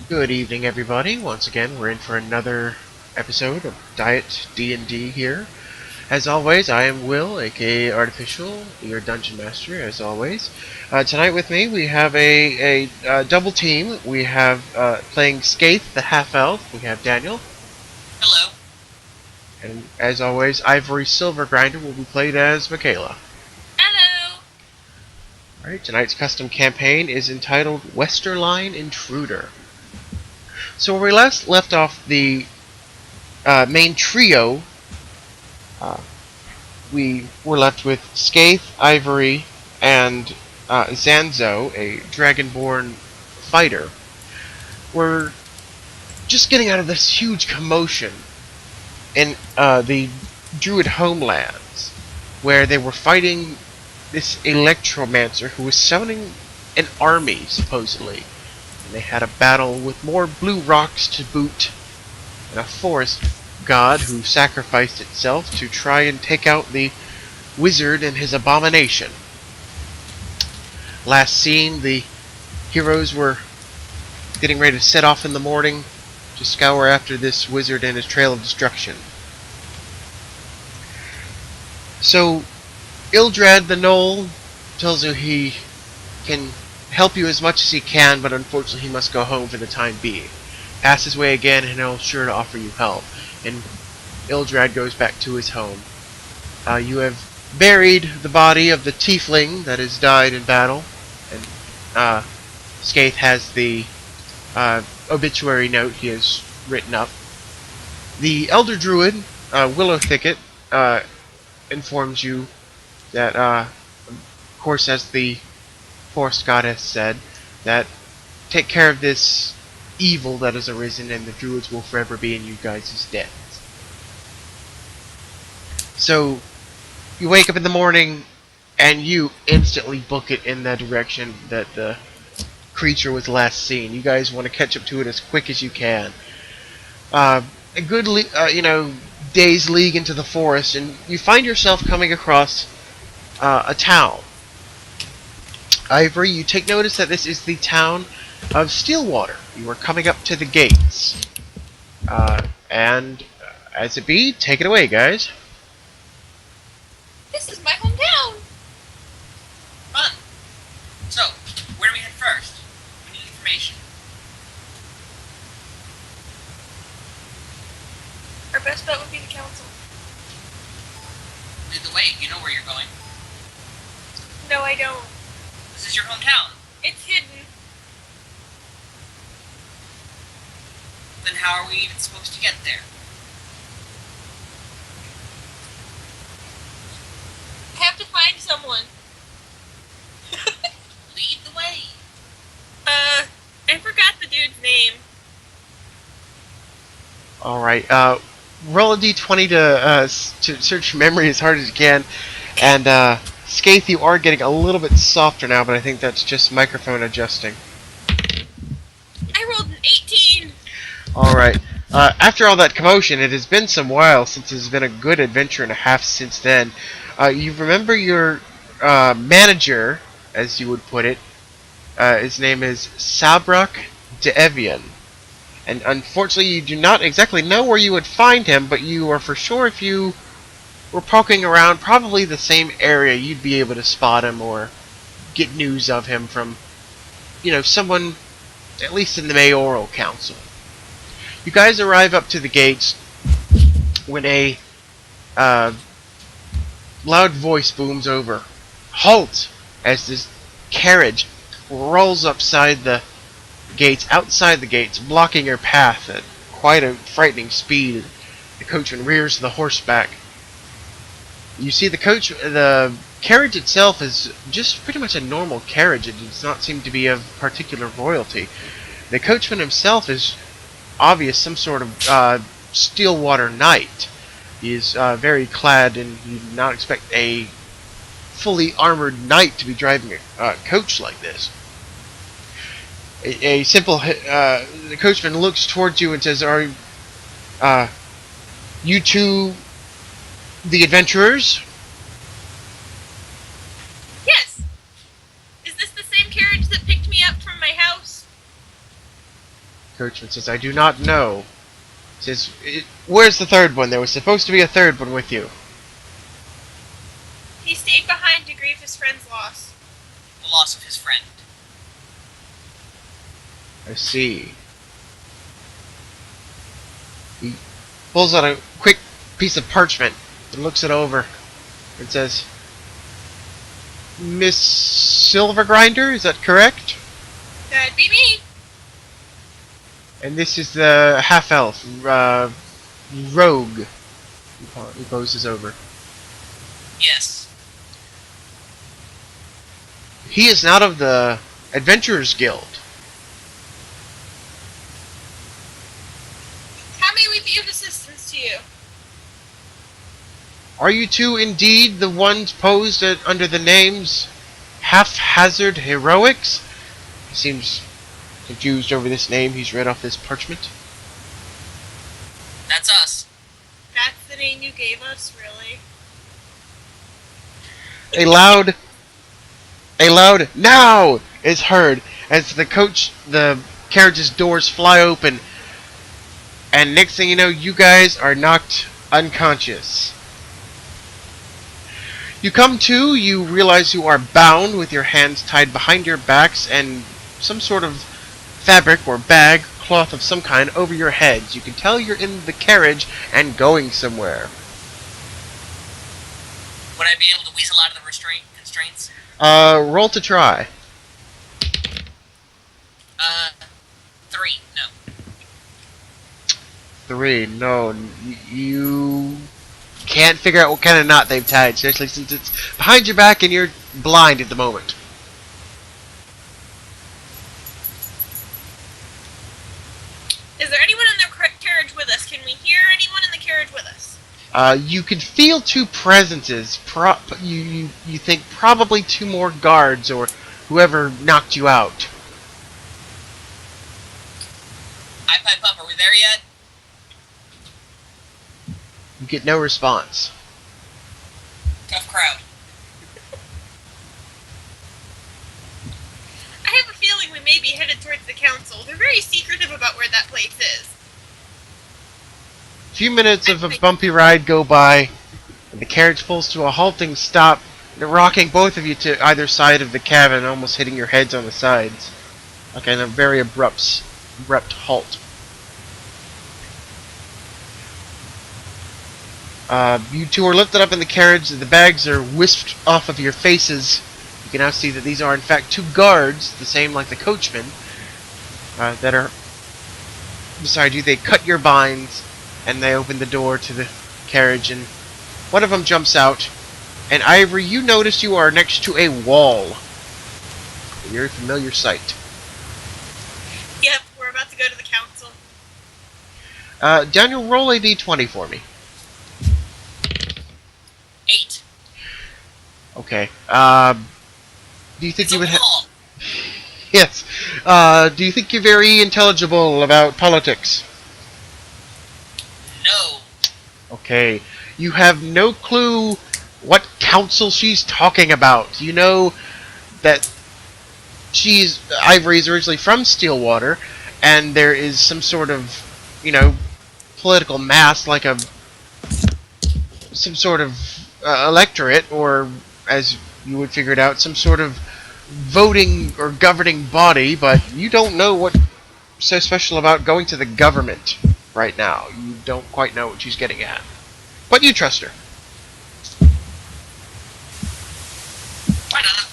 Good evening, everybody. Once again, we're in for another episode of Diet D&D here. As always, I am Will, aka Artificial, your Dungeon Master, as always. Tonight with me, we have a double team. We have, playing Skaith, the half-elf. We have Daniel. Hello. And as always, Ivory Silvergrinder will be played as Michaela. Hello. Alright, tonight's custom campaign is entitled Westerline Intruder. So where we last left off the main trio, we were left with Skaith, Ivory, and Zanzo, a dragonborn fighter. We're just getting out of this huge commotion in the Druid homelands, where they were fighting this electromancer who was summoning an army, supposedly. And they had a battle with more blue rocks to boot, and a forest god who sacrificed itself to try and take out the wizard and his abomination. Last seen, the heroes were getting ready to set off in the morning to scour after this wizard and his trail of destruction. So, Ildrad the Knoll tells you he can help you as much as he can, but unfortunately he must go home for the time being. Pass his way again and he'll sure to offer you help. And Ildrad goes back to his home. You have buried the body of the tiefling that has died in battle, and Skaith has the obituary note he has written up. The Elder Druid, Willow Thicket, informs you that, of course, as the Forest Goddess said, that take care of this evil that has arisen and the druids will forever be in you guys' debt. So, you wake up in the morning and you instantly book it in the direction that the creature was last seen. You guys want to catch up to it as quick as you can. A good, day's league into the forest, and you find yourself coming across a town. Ivory, you take notice that this is the town of Stillwater. You are coming up to the gates. And as it be, take it away, guys. This is my hometown. Fun. So, where do we head first? We need information. Our best bet would be the council. Lead the way. You know where you're going. No, I don't. This is your hometown. It's hidden. Then how are we even supposed to get there? I have to find someone. Lead the way. I forgot the dude's name. Alright, roll a d20 to search your memory as hard as you can, and Skaith, you are getting a little bit softer now, but I think that's just microphone adjusting. I rolled an 18! Alright, after all that commotion, it has been some while since it's been a good adventure and a half since then. You remember your manager, as you would put it. His name is Sabrak Devian. And unfortunately, you do not exactly know where you would find him, but you are for sure, if you were poking around probably the same area, you'd be able to spot him or get news of him from, someone at least in the mayoral council. You guys arrive up to the gates when a loud voice booms over. Halt! As this carriage rolls outside the gates, blocking your path at quite a frightening speed. The coachman rears the horseback. You see the carriage itself is just pretty much a normal carriage. It does not seem to be of particular royalty. The coachman himself is obvious some sort of Stillwater knight. He is very clad, and you do not expect a fully armored knight to be driving a coach like this. The coachman looks towards you and says, "Are you two the adventurers?" Yes! Is this the same carriage that picked me up from my house? Coachman says, I do not know. He says, where's the third one? There was supposed to be a third one with you. He stayed behind to grieve his friend's loss. The loss of his friend. I see. He pulls out a quick piece of parchment and looks it over and says, Miss Silvergrinder, is that correct? That'd be me. And this is the half-elf, rogue, he poses over. Yes. He is not of the Adventurers Guild. How may we be of assistance to you? Are you two indeed the ones posed under the names Haphazard Heroics? He seems confused over this name he's read off this parchment. That's us. That's the name you gave us, really? A loud "Now!" is heard as the carriage's doors fly open, and next thing you know, you guys are knocked unconscious. You come to, you realize you are bound with your hands tied behind your backs and some sort of fabric or bag, cloth of some kind over your heads. You can tell you're in the carriage and going somewhere. Would I be able to weasel out of the constraints? Roll to try. 3. No. 3. No, you can't figure out what kind of knot they've tied, especially since it's behind your back and you're blind at the moment. Is there anyone in the carriage with us? Can we hear anyone in the carriage with us? You can feel two presences. You think probably 2 more guards or whoever knocked you out. I pipe up. Are we there yet? You get no response. Tough crowd. I have a feeling we may be headed towards the council. They're very secretive about where that place is. A few minutes of a bumpy ride go by, and the carriage pulls to a halting stop, rocking both of you to either side of the cabin, almost hitting your heads on the sides. Like in a very abrupt halt. You two are lifted up in the carriage, the bags are whisked off of your faces. You can now see that these are in fact 2 guards, the same like the coachman, that are beside you. They cut your binds, and they open the door to the carriage, and one of them jumps out. And Ivory, you notice you are next to a wall. A very familiar sight. Yep, we're about to go to the council. Daniel, roll a d20 for me. 8. Okay. Do you think It's you a would wall. Yes. Do you think you're very intelligible about politics? No. Okay. You have no clue what council she's talking about. You know that Ivory is originally from Stillwater, and there is some sort of, political mass, like some sort of electorate, or as you would figure it out, some sort of voting or governing body, but you don't know what's so special about going to the government right now. You don't quite know what she's getting at. But you trust her. Why not?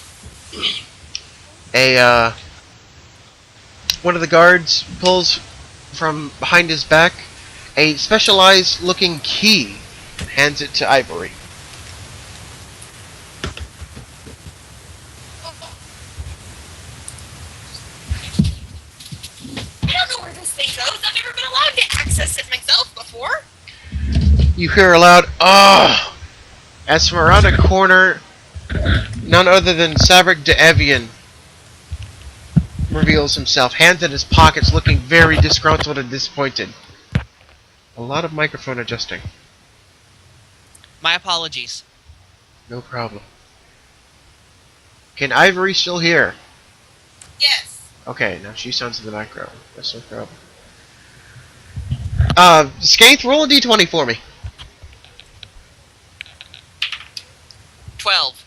One of the guards pulls from behind his back a specialized looking key and hands it to Ivory. I don't know where this thing goes. I've never been allowed to access it myself before. You hear a loud "Ugh!" as from around a corner, none other than Sabric de Evian reveals himself, hands in his pockets, looking very disgruntled and disappointed. A lot of microphone adjusting. My apologies. No problem. Can Ivory still hear? Yes. Okay, now she sounds in the background. That's no problem. Skaith, roll a d20 for me. 12.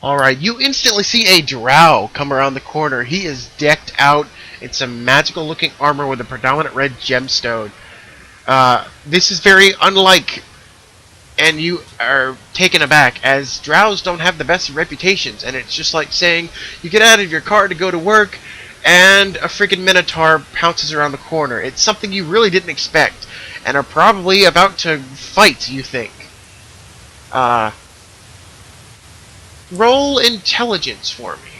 Alright, you instantly see a drow come around the corner. He is decked out in some magical looking armor with a predominant red gemstone. This is very unlike, and you are taken aback, as drows don't have the best of reputations, and it's just like saying you get out of your car to go to work, and a freaking minotaur pounces around the corner. It's something you really didn't expect, and are probably about to fight, you think. Roll intelligence for me.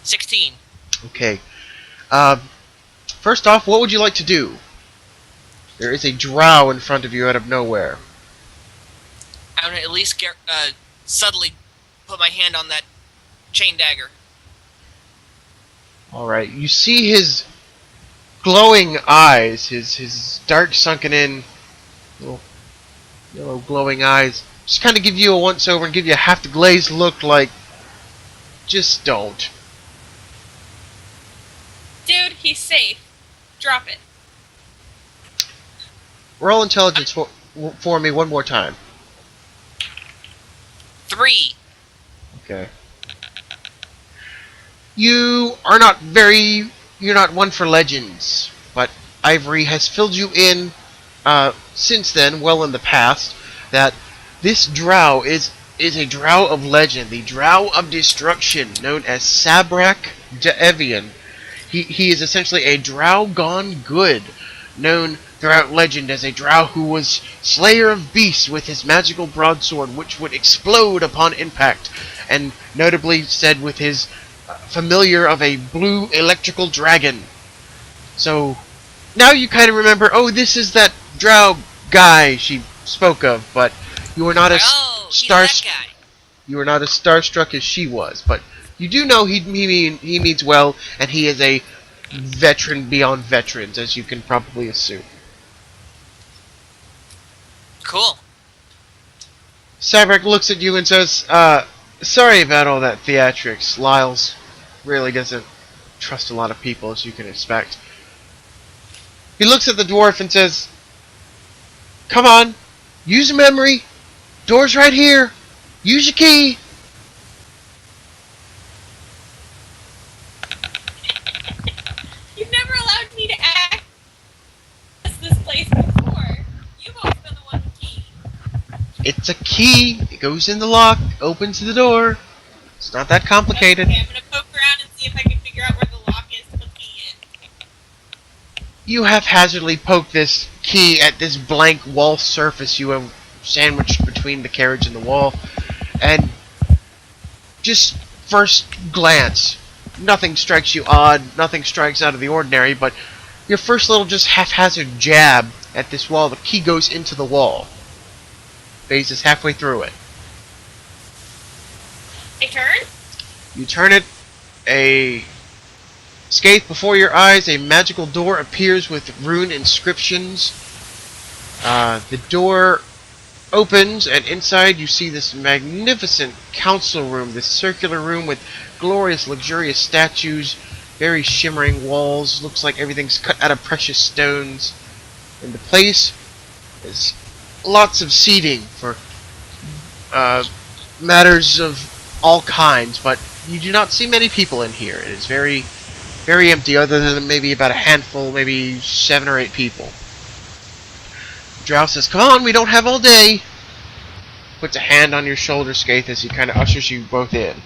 16. Okay. First off, what would you like to do? There is a drow in front of you out of nowhere. I'm gonna at least get, subtly put my hand on that chain dagger. Alright, you see his glowing eyes, his dark sunken in, little yellow glowing eyes, just kind of give you a once over and give you a half the glazed look like, just don't. Dude, he's safe. Drop it. Roll intelligence for me one more time. 3. Okay. You're not one for legends, but Ivory has filled you in, since then, well in the past, that this drow is a drow of legend, the drow of destruction, known as Sabrak De'Evian. He is essentially a drow gone good, known throughout legend as a drow who was slayer of beasts with his magical broadsword, which would explode upon impact, and notably said with his familiar of a blue electrical dragon. So now you kind of remember, oh, this is that drow guy she spoke of, but you were not as he's that guy. You were not as starstruck as she was, but you do know he means well, and he is a veteran beyond veterans, as you can probably assume. Cool. Sabrak looks at you and says, sorry about all that theatrics. Lyles really doesn't trust a lot of people, as you can expect. He looks at the dwarf and says, come on, use your memory. Door's right here. Use your key. You've never allowed me to access this place before. You've always been the one with the key. It's a key. It goes in the lock, opens the door. It's not that complicated. Okay, I'm gonna poke around and see if I can figure out where the lock is to put the key in. You haphazardly poke this key at this blank wall surface you have sandwiched between the carriage and the wall, and just first glance, nothing strikes you odd, nothing strikes out of the ordinary, but your first little just haphazard jab at this wall, the key goes into the wall. Phases halfway through it. I turn? You turn it, a Skaith, before your eyes, a magical door appears with rune inscriptions. The door opens, and inside you see this magnificent council room, this circular room with glorious, luxurious statues, very shimmering walls. Looks like everything's cut out of precious stones. And the place is lots of seating for matters of all kinds, but you do not see many people in here. It is very, very empty, other than maybe about a handful, maybe 7 or 8 people. Drow says, come on, we don't have all day. Puts a hand on your shoulder, Skaith, as he kind of ushers you both in.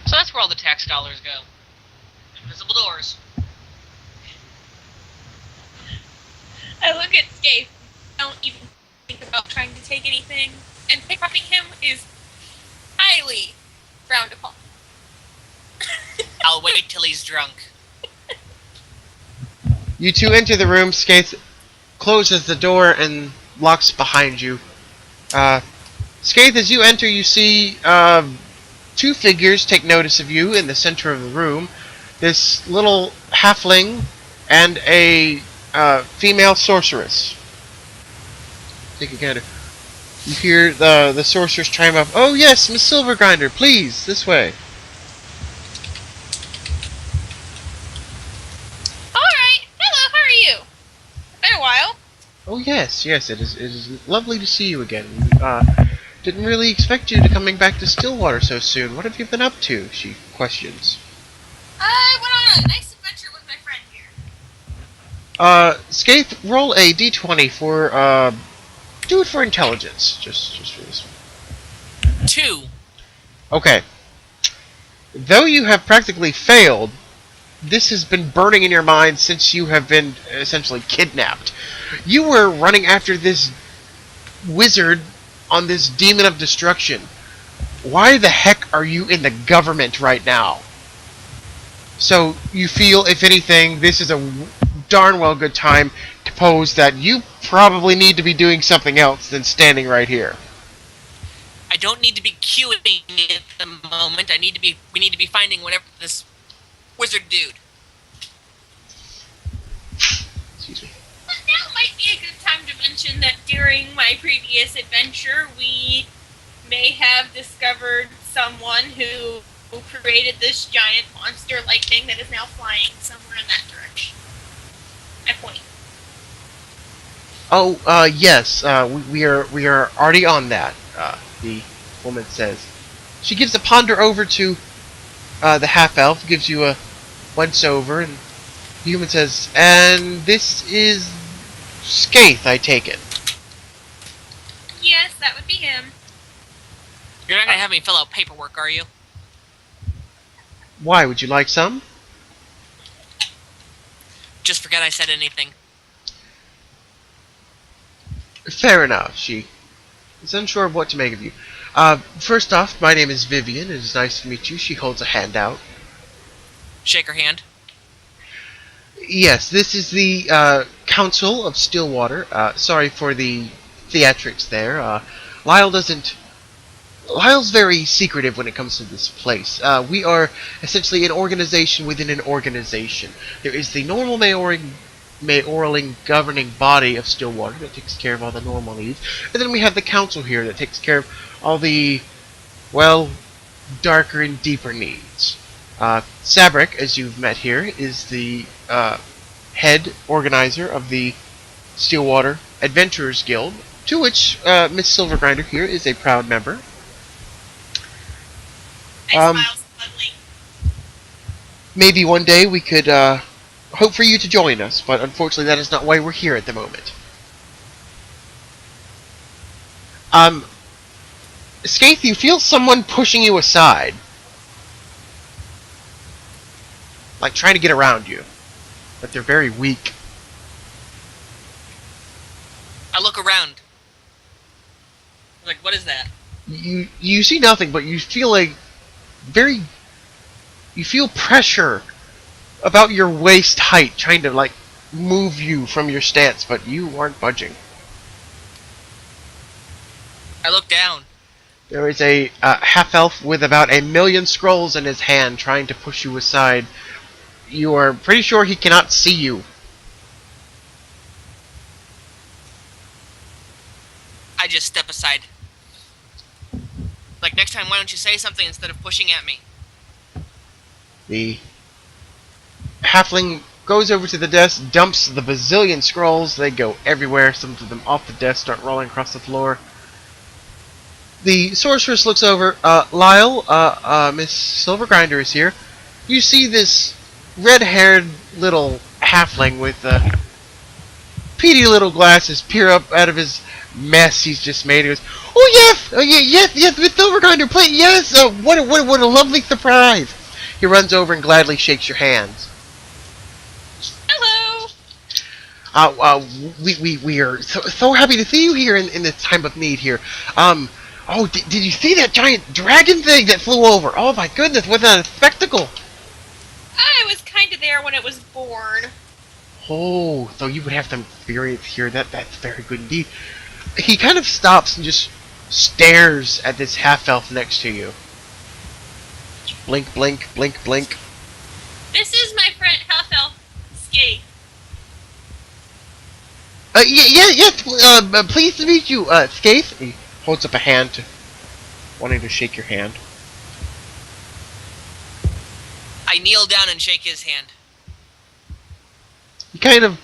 So that's where all the tax dollars go. Invisible doors. I look at Skaith. Don't even think about trying to take anything, and pickpocketing him is highly frowned upon. I'll wait till he's drunk. You two enter the room. Skaith closes the door and locks behind you. Skaith, as you enter, you see 2 figures take notice of you in the center of the room. This little halfling and a female sorceress. Take a gander. You hear the sorceress chime up, oh yes, Miss Silvergrinder, please, this way. Alright! Oh yes, yes, it is lovely to see you again. Didn't really expect you to coming back to Stillwater so soon. What have you been up to? She questions. I went on a nice adventure with my friend here. Skaith, roll a d20 for, do it for intelligence. Just for this one. 2. Okay. Though you have practically failed, this has been burning in your mind since you have been essentially kidnapped. You were running after this wizard on this demon of destruction. Why the heck are you in the government right now? So you feel, if anything, this is a darn well good time to pose that you probably need to be doing something else than standing right here. I don't need to be queuing at the moment. We need to be finding whatever this wizard dude. Excuse me. But now might be a good time to mention that during my previous adventure, we may have discovered someone who created this giant monster-like thing that is now flying somewhere in that direction. I point. Oh, yes, we are already on that, the woman says. She gives a ponder over to, the half-elf, gives you a once-over, and the human says, and this is Skaith, I take it. Yes, that would be him. You're not gonna have me fill out paperwork, are you? Why, would you like some? Just forget I said anything. Fair enough, she is unsure of what to make of you. First off, my name is Vivian, it is nice to meet you. She holds a hand out. Shake her hand. Yes, this is the, Council of Stillwater. Sorry for the theatrics there. Lyle's very secretive when it comes to this place. We are essentially an organization within an organization. There is the normal mayoral governing body of Stillwater that takes care of all the normal needs. And then we have the council here that takes care of all the, well, darker and deeper needs. Sabric, as you've met here, is the head organizer of the Stillwater Adventurers Guild, to which Miss Silvergrinder here is a proud member. I smile smugly. Maybe one day we could hope for you to join us, but unfortunately that is not why we're here at the moment. Skaith, you feel someone pushing you aside. Like trying to get around you. But they're very weak. I look around. Like, what is that? You see nothing, but you feel you feel pressure about your waist height trying to, like, move you from your stance, but you aren't budging. I look down. There is a half-elf with about 1,000,000 scrolls in his hand trying to push you aside. You are pretty sure he cannot see you. I just step aside. Like, next time, why don't you say something instead of pushing at me? The halfling goes over to the desk, dumps the bazillion scrolls. They go everywhere. Some of them off the desk, start rolling across the floor. The sorceress looks over. Lyle, Miss Silvergrinder is here. You see this red-haired little halfling with peaty little glasses peer up out of his mess he's just made. He goes, "Oh yes, yes, Miss Silvergrinder, please, yes. What a lovely surprise!" He runs over and gladly shakes your hands. Hello. We are so happy to see you here in this time of need here. Oh, did you see that giant dragon thing that flew over? Oh my goodness, wasn't that a spectacle? I was kind of there when it was born. Oh, so you would have some experience here. That's very good indeed. He kind of stops and just stares at this half-elf next to you. Blink, blink, blink, blink. This is my friend Half-Elf Skate. Yes, pleased to meet you, Skaith. He holds up a hand, wanting to shake your hand. I kneel down and shake his hand. He kind of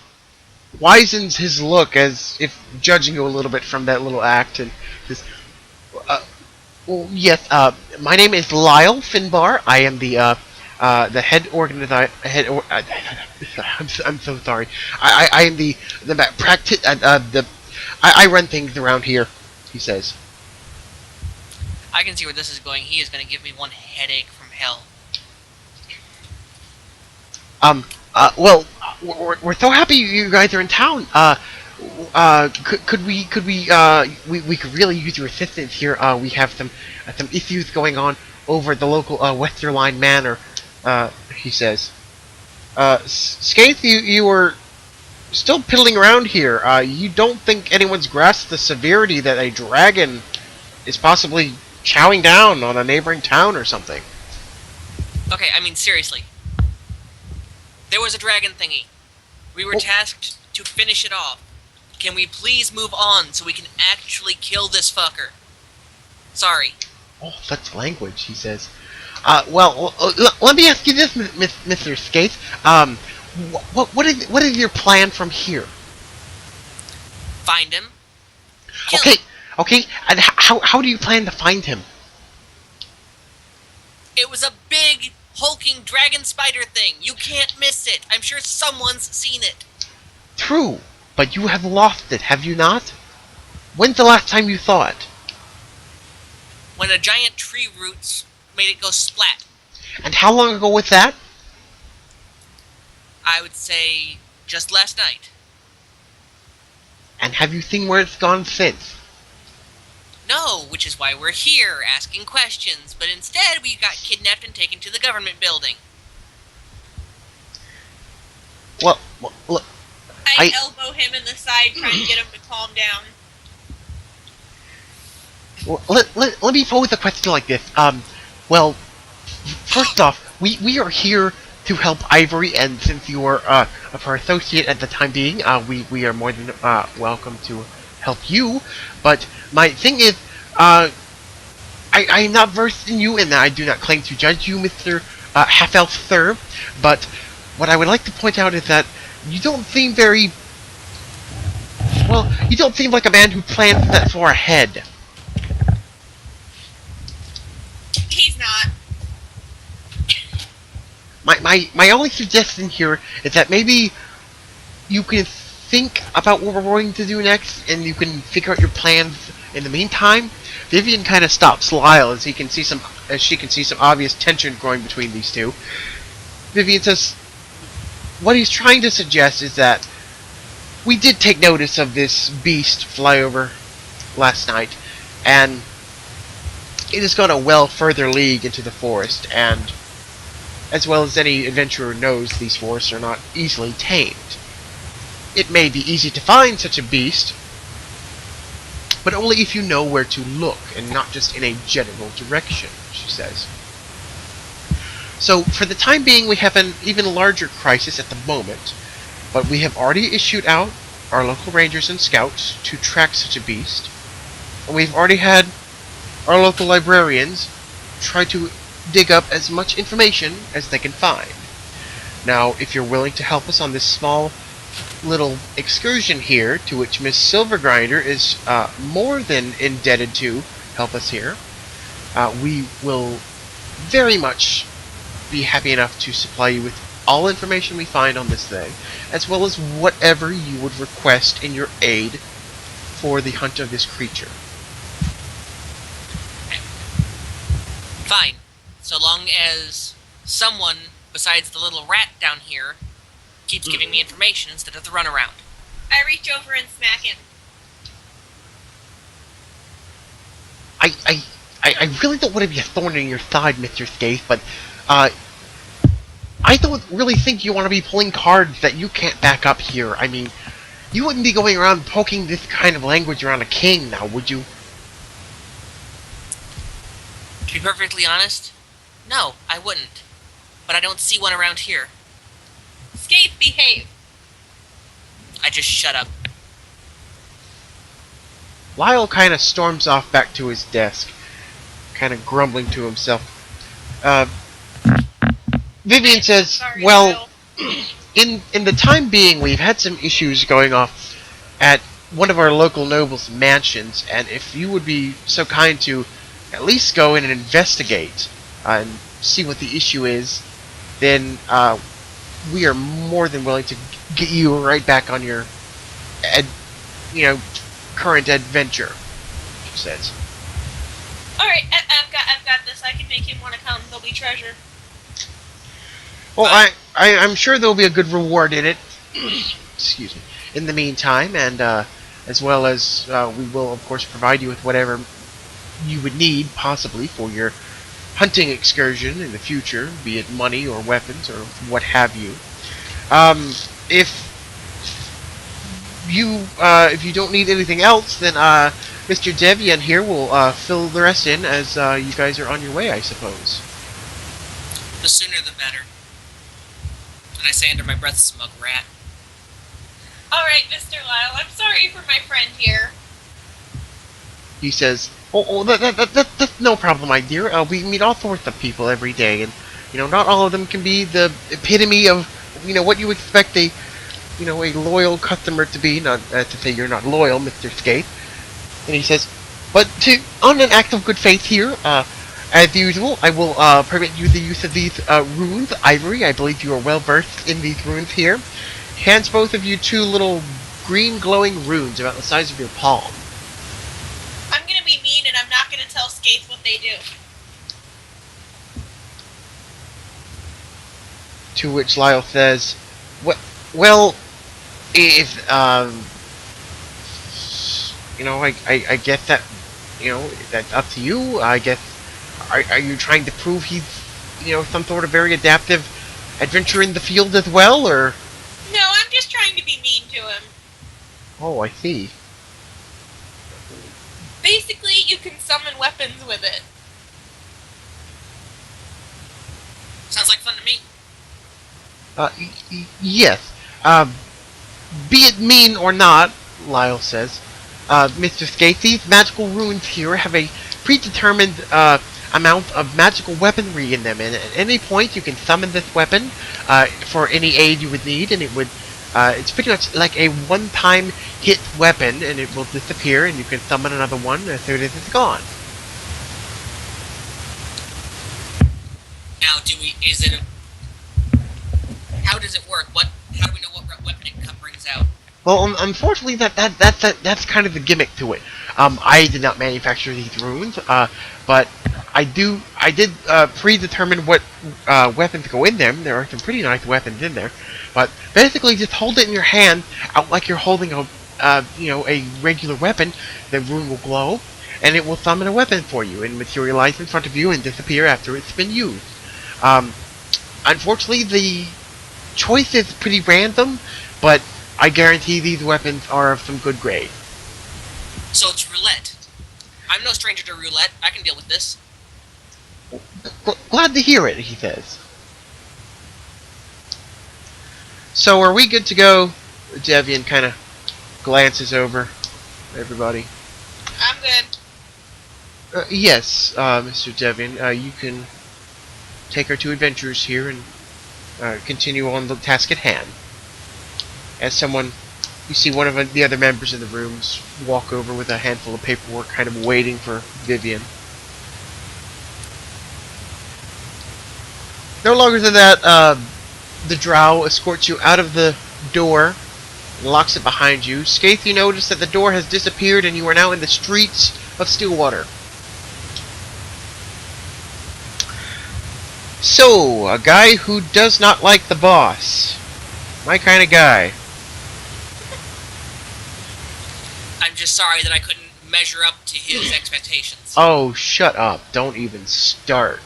wisens his look as if judging you a little bit from that little act, and says, well, yes, my name is Lyle Finbar. I am the head organizer. I'm so sorry. I am the practice. I run things around here. He says. I can see where this is going. He is going to give me one headache from hell. Well, we're so happy you guys are in town. Could we could really use your assistance here. We have some issues going on over at the local Westerline Manor. He says. Skaith, you were still piddling around here. You don't think anyone's grasped the severity that a dragon is possibly chowing down on a neighboring town or something? Okay, I mean, seriously. There was a dragon thingy. We were tasked to finish it off. Can we please move on so we can actually kill this fucker? Sorry. Oh, such language, he says. Well, let me ask you this, Mr. Skaith. What is your plan from here? Find him. Kill him. Okay, and how do you plan to find him? It was a big, hulking dragon spider thing. You can't miss it. I'm sure someone's seen it. True, but you have lost it, have you not? When's the last time you saw it? When a giant tree roots made it go splat. And how long ago was that? I would say just last night. And have you seen where it's gone since? No, which is why we're here, asking questions, but instead we got kidnapped and taken to the government building. Well, look, I elbow him in the side, trying to get him to calm down. well, let me pose a question like this. Well, first off, we are here to help Ivory, and since you are her associate at the time being, we are more than welcome to help you. But my thing is, I am not versed in you, and I do not claim to judge you, Mr. Half-Elf Sir, but what I would like to point out is that you don't seem very... Well, you don't seem like a man who plans that far ahead. He's not. My only suggestion here is that maybe you can think about what we're going to do next, and you can figure out your plans in the meantime. Vivian kind of stops Lyle as she can see some obvious tension growing between these two. Vivian says, what he's trying to suggest is that we did take notice of this beast fly over last night, and it has gone a well further league into the forest, and as well as any adventurer knows, these forests are not easily tamed. It may be easy to find such a beast, but only if you know where to look, and not just in a general direction, she says. So, for the time being, we have an even larger crisis at the moment, but we have already issued out our local rangers and scouts to track such a beast, and we've already had our local librarians try to dig up as much information as they can find. Now, if you're willing to help us on this small little excursion here, to which Miss Silvergrinder is more than indebted to help us here, we will very much be happy enough to supply you with all information we find on this thing, as well as whatever you would request in your aid for the hunt of this creature. Fine. So long as someone besides the little rat down here keeps giving me information instead of the runaround. I reach over and smack him. I really don't want to be a thorn in your side, Mr. Skaith, but I don't really think you want to be pulling cards that you can't back up here. I mean, you wouldn't be going around poking this kind of language around a king now, would you? To be perfectly honest, no, I wouldn't. But I don't see one around here. Skaith, behave. I just shut up. Lyle kind of storms off back to his desk, kind of grumbling to himself. Vivian says, Sorry, well, Lyle. in the time being, we've had some issues going off at one of our local nobles' mansions, and if you would be so kind to at least go in and investigate and see what the issue is, then we are more than willing to get you right back on your, current adventure. She says. All right, I've got this. I can make him one account. There'll be treasure. Well, I'm sure there'll be a good reward in it. Excuse me. In the meantime, and as well as we will, of course, provide you with whatever you would need, possibly, for your hunting excursion in the future, be it money or weapons or what have you. If you don't need anything else, then Mr. Devian here will fill the rest in as you guys are on your way, I suppose. The sooner the better. And I say under my breath, smug rat. All right, Mr. Lyle. I'm sorry for my friend here. He says, that's no problem, my dear. We meet all sorts of people every day, and not all of them can be the epitome of what you expect a loyal customer to be. Not to say you're not loyal, Mr. Skate. And he says, but on an act of good faith here, as usual, I will permit you the use of these runes. Ivory, I believe you are well versed in these runes here. Hands both of you 2 little green glowing runes about the size of your palm. I'm gonna be mean, and I'm not gonna tell Skates what they do. To which Lyle says, well, if I guess that that's up to you. I guess are you trying to prove he's some sort of very adaptive adventurer in the field as well, or? No, I'm just trying to be mean to him. Oh, I see. Basically, you can summon weapons with it. Sounds like fun to me. Yes. Be it mean or not, Lyle says, Mr. Skate, these magical runes here have a predetermined amount of magical weaponry in them, and at any point you can summon this weapon for any aid you would need, and it would it's pretty much like a one-time hit weapon, and it will disappear, and you can summon another one as soon as it's gone. Now, how does it work? How do we know what weapon it brings out? Well, unfortunately, that's kind of the gimmick to it. I did not manufacture these runes, but I did predetermine what weapons go in them. There are some pretty nice weapons in there, but basically, just hold it in your hand, out like you're holding a regular weapon. The rune will glow, and it will summon a weapon for you and materialize in front of you and disappear after it's been used. Unfortunately, the choice is pretty random, but I guarantee these weapons are of some good grade. So it's roulette. I'm no stranger to roulette. I can deal with this. Glad to hear it, he says. So are we good to go? Devian kind of glances over everybody. I'm good. Yes, Mr. Devian, you can take our 2 adventurers here and continue on the task at hand. As you see one of the other members of the rooms walk over with a handful of paperwork, kind of waiting for Vivian. No longer than that, the drow escorts you out of the door and locks it behind you. Skaith, you notice that the door has disappeared and you are now in the streets of Stillwater. So, a guy who does not like the boss. My kind of guy. I'm just sorry that I couldn't measure up to his expectations. Oh, shut up. Don't even start.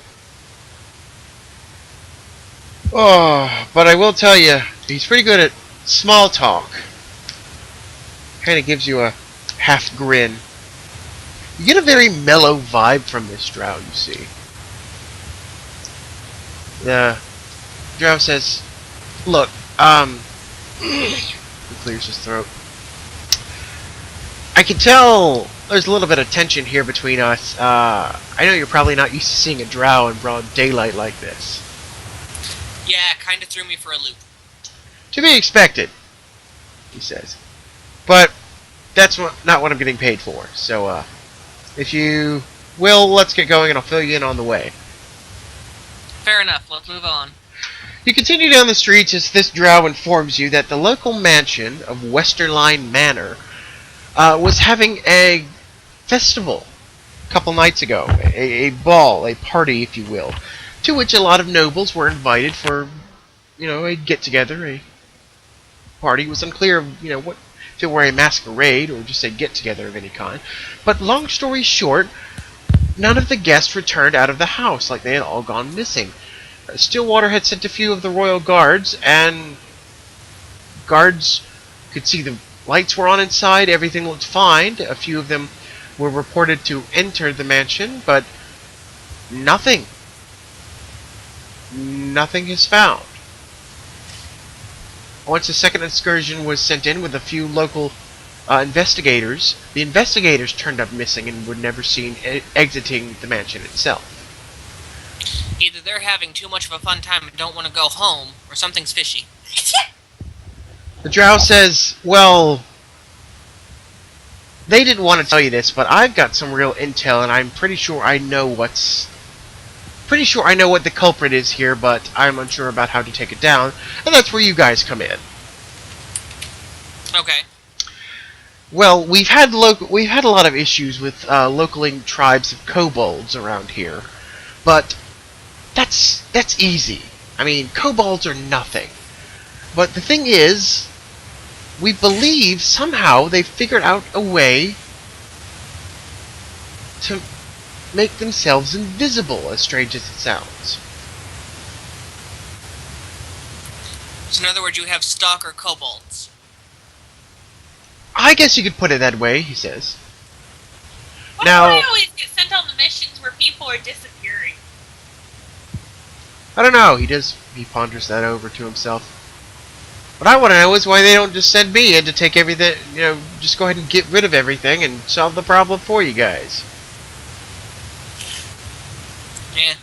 Oh, but I will tell you, he's pretty good at small talk. Kind of gives you a half grin. You get a very mellow vibe from this drow, you see. The drow says, look, he clears his throat. I can tell there's a little bit of tension here between us. I know you're probably not used to seeing a drow in broad daylight like this. Yeah, kinda threw me for a loop. To be expected, he says. But that's not what I'm getting paid for. So, if you will, let's get going and I'll fill you in on the way. Fair enough. Let's move on. You continue down the streets as this drow informs you that the local mansion of Westerline Manor was having a festival a couple nights ago. A ball, a party, if you will, to which a lot of nobles were invited for, a get-together, a party. It was unclear, what if it were a masquerade or just a get-together of any kind. But long story short, none of the guests returned out of the house, like they had all gone missing. Stillwater had sent a few of the royal guards, and guards could see the lights were on inside, everything looked fine. A few of them were reported to enter the mansion, but nothing. Nothing is found. Once a second excursion was sent in with a few local investigators, the investigators turned up missing and were never seen exiting the mansion itself. Either they're having too much of a fun time and don't want to go home, or something's fishy. The drow says, well, they didn't want to tell you this, but I've got some real intel, and I'm pretty sure I know what the culprit is here, but I'm unsure about how to take it down, and that's where you guys come in. Okay. Well, we've had a lot of issues with localing tribes of kobolds around here, but that's easy. I mean, kobolds are nothing. But the thing is, we believe somehow they figured out a way to make themselves invisible, as strange as it sounds. So in other words, you have stalker kobolds. I guess you could put it that way, he says. Why Now, do I always get sent on the missions where people are disappearing? I don't know, he ponders that over to himself. What I want to know is why they don't just send me in to take everything, just go ahead and get rid of everything and solve the problem for you guys. Yeah.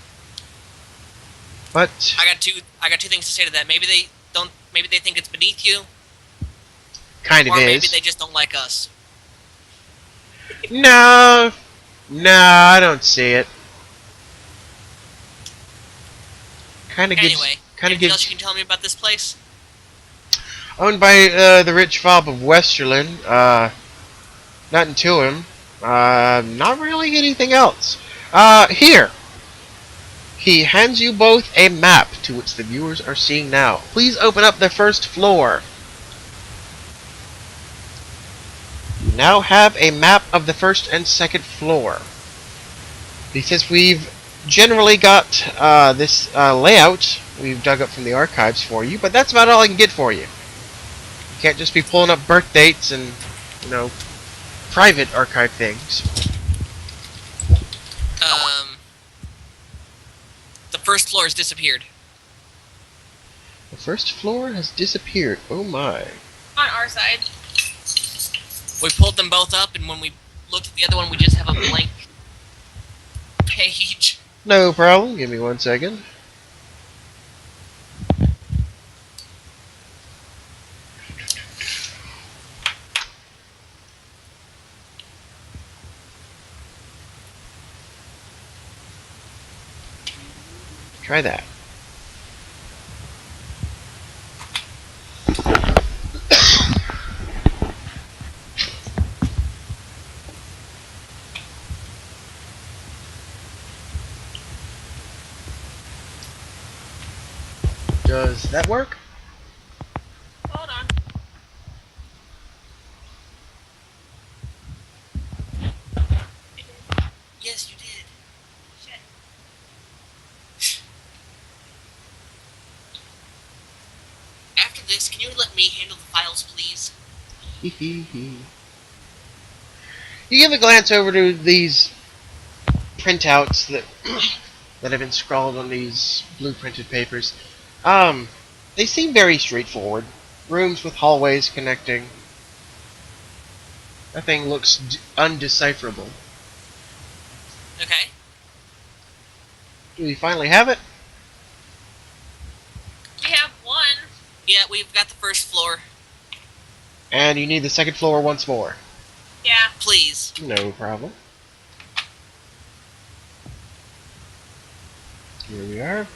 But I got two things to say to that. Maybe they think it's beneath you. Kind of or is. Maybe they just don't like us. No, I don't see it. Anyway, anything else you can tell me about this place? Owned by the rich fob of Westerland. Nothing to him. Not really anything else. Here. He hands you both a map to which the viewers are seeing now. Please open up the first floor. You now have a map of the first and second floor. He says we've generally got this layout we've dug up from the archives for you, but that's about all I can get for you. You can't just be pulling up birth dates and, private archive things. The first floor has disappeared. The first floor has disappeared. Oh my. On our side. We pulled them both up, and when we looked at the other one, we just have a blank page. No problem. Give me 1 second. Try that. Does that work? Hold on. Yes, you did. Shit. After this, can you let me handle the files, please? You give a glance over to these printouts that that have been scrawled on these blueprinted papers. They seem very straightforward. Rooms with hallways connecting. Nothing looks undecipherable. Okay. Do we finally have it? We have one. Yeah, we've got the first floor. And you need the second floor once more. Yeah. Please. No problem. Here we are.